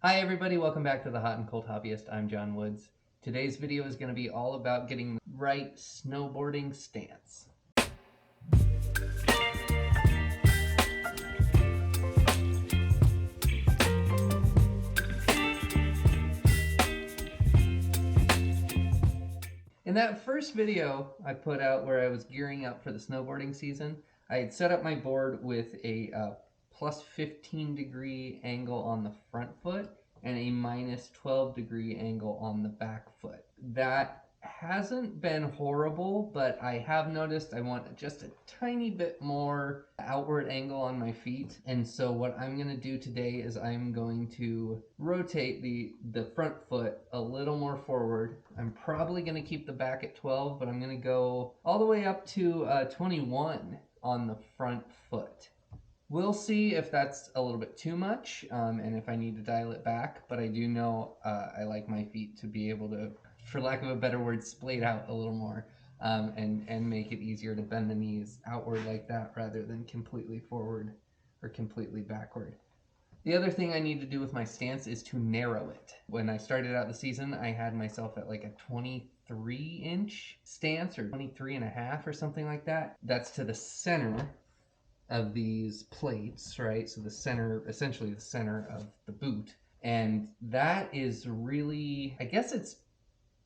Hi everybody, welcome back to the Hot and Cold Hobbyist. I'm John Woods. Today's video is going to be all about getting the right snowboarding stance. In that first video I put out where I was gearing up for the snowboarding season, I had set up my board with a plus 15 degree angle on the front foot and a minus 12 degree angle on the back foot. That hasn't been horrible, but I have noticed I want just a tiny bit more outward angle on my feet. And so what I'm going to do today is I'm going to rotate the front foot a little more forward. I'm probably going to keep the back at 12, but I'm going to go all the way up to 21 on the front foot. We'll see if that's a little bit too much and if I need to dial it back, but I do know I like my feet to be able to, for lack of a better word, splayed out a little more and make it easier to bend the knees outward like that rather than completely forward or completely backward. The other thing I need to do with my stance is to narrow it. When I started out the season, I had myself at like a 23-inch stance or 23 and a half or something like that. That's to the center of these plates, right? So the center, essentially the center of the boot. And that is really, I guess it's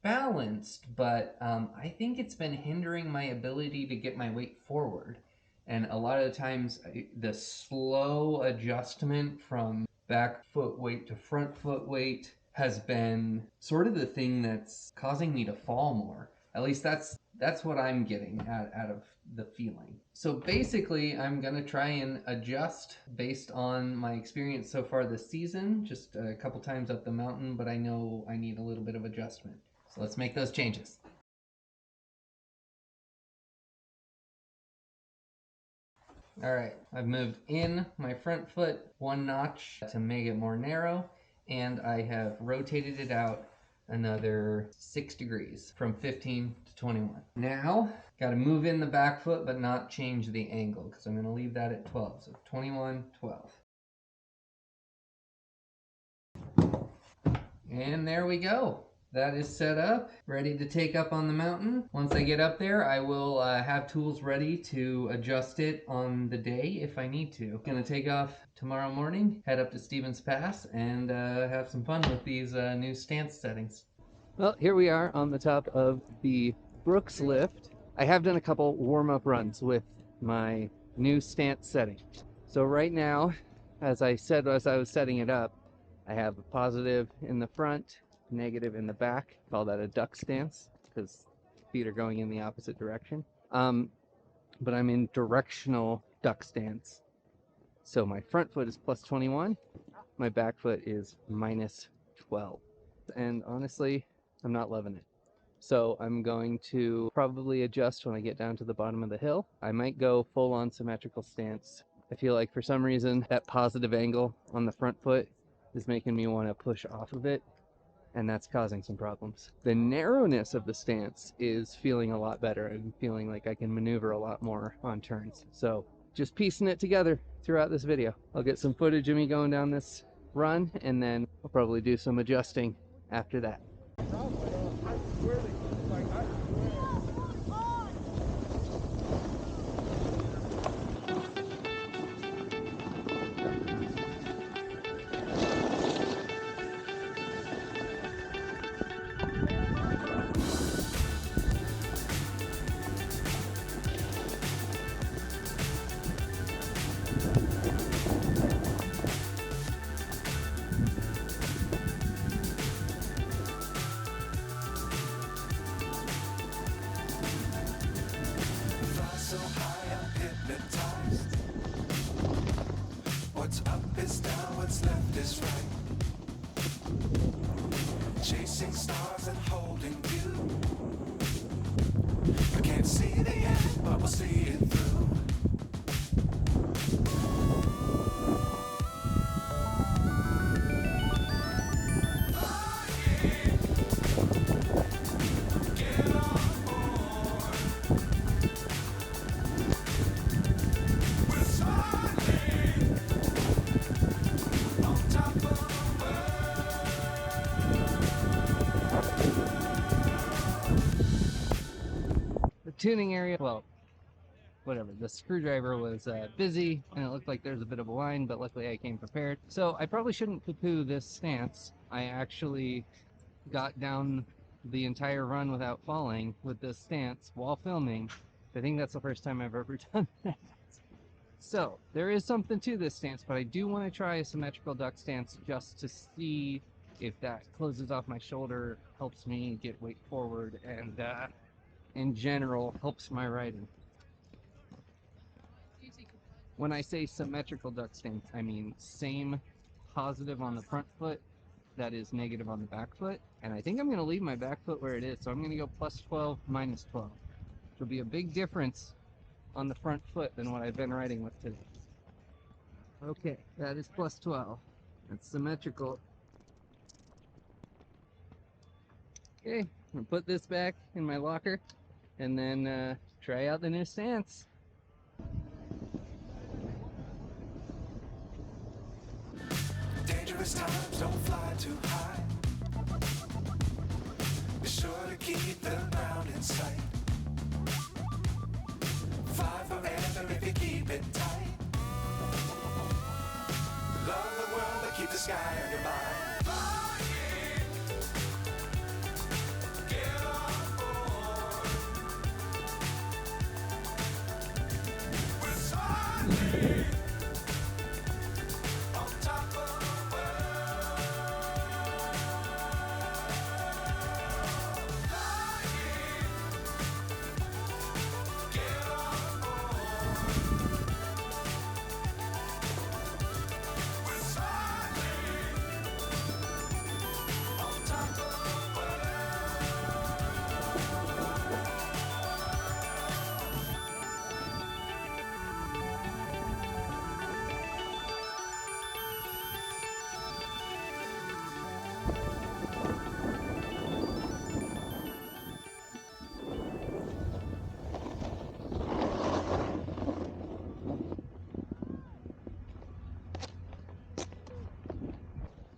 balanced, but I think it's been hindering my ability to get my weight forward. And a lot of the times, the slow adjustment from back foot weight to front foot weight has been sort of the thing that's causing me to fall more. At least that's what I'm getting out of the feeling. So basically, I'm going to try and adjust based on my experience so far this season, just a couple times up the mountain, but I know I need a little bit of adjustment. So let's make those changes. All right, I've moved in my front foot one notch to make it more narrow, and I have rotated it out another 6 degrees from 15 to 21. Now, got to move in the back foot but not change the angle because I'm going to leave that at 12. So 21, 12. And there we go. That is set up, ready to take up on the mountain. Once I get up there, I will have tools ready to adjust it on the day if I need to. Gonna take off tomorrow morning, head up to Stevens Pass, and have some fun with these new stance settings. Well, here we are on the top of the Brooks lift. I have done a couple warm-up runs with my new stance setting. So right now, as I said as I was setting it up, I have a positive in the front, negative in the back. Call that a duck stance because feet are going in the opposite direction. But I'm in directional duck stance. So my front foot is plus 21, my back foot is minus 12. And honestly, I'm not loving it. So I'm going to probably adjust when I get down to the bottom of the hill. I might go full on symmetrical stance. I feel like for some reason that positive angle on the front foot is making me want to push off of it, and that's causing some problems. The narrowness of the stance is feeling a lot better. I'm feeling like I can maneuver a lot more on turns. So just piecing it together throughout this video. I'll get some footage of me going down this run, and then I'll probably do some adjusting after that. Chasing stars and holding you. We can't see the end, but we'll see it through. Get on board. We're smiling on top of the world. tuning area, well, whatever, the screwdriver was busy and it looked like there's a bit of a line, but luckily I came prepared. So I probably shouldn't poo-poo this stance. I actually got down the entire run without falling with this stance while filming. I think that's the first time I've ever done that. So there is something to this stance, but I do want to try a symmetrical duck stance just to see if that closes off my shoulder, helps me get weight forward, and in general helps my riding. When I say symmetrical duck stance, I mean same positive on the front foot that is negative on the back foot. And I think I'm going to leave my back foot where it is. So I'm going to go plus 12, minus 12. Which will be a big difference on the front foot than what I've been riding with today. Okay, that is plus 12. That's symmetrical. Okay, I'm going to put this back in my locker and then try out the new stance. Dangerous times, don't fly too high. Be sure to keep the ground in sight. Fly forever if you keep it tight. Love the world, but keep the sky on your mind. Flying, get on board. We're soaring on top of the world. Flying, get on board. We're soaring on top of the world.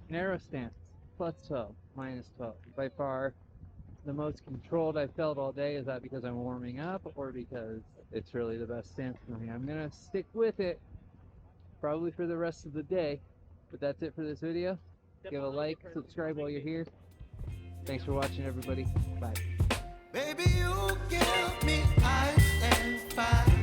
Narrow stance, plus 12, minus 12. By far the most controlled I've felt all day. Is that because I'm warming up or because it's really the best stance for me? I'm going to stick with it probably for the rest of the day. But that's it for this video. Give a like, subscribe while you're here. Thanks for watching, everybody. Bye. Baby, you give me ice and fire.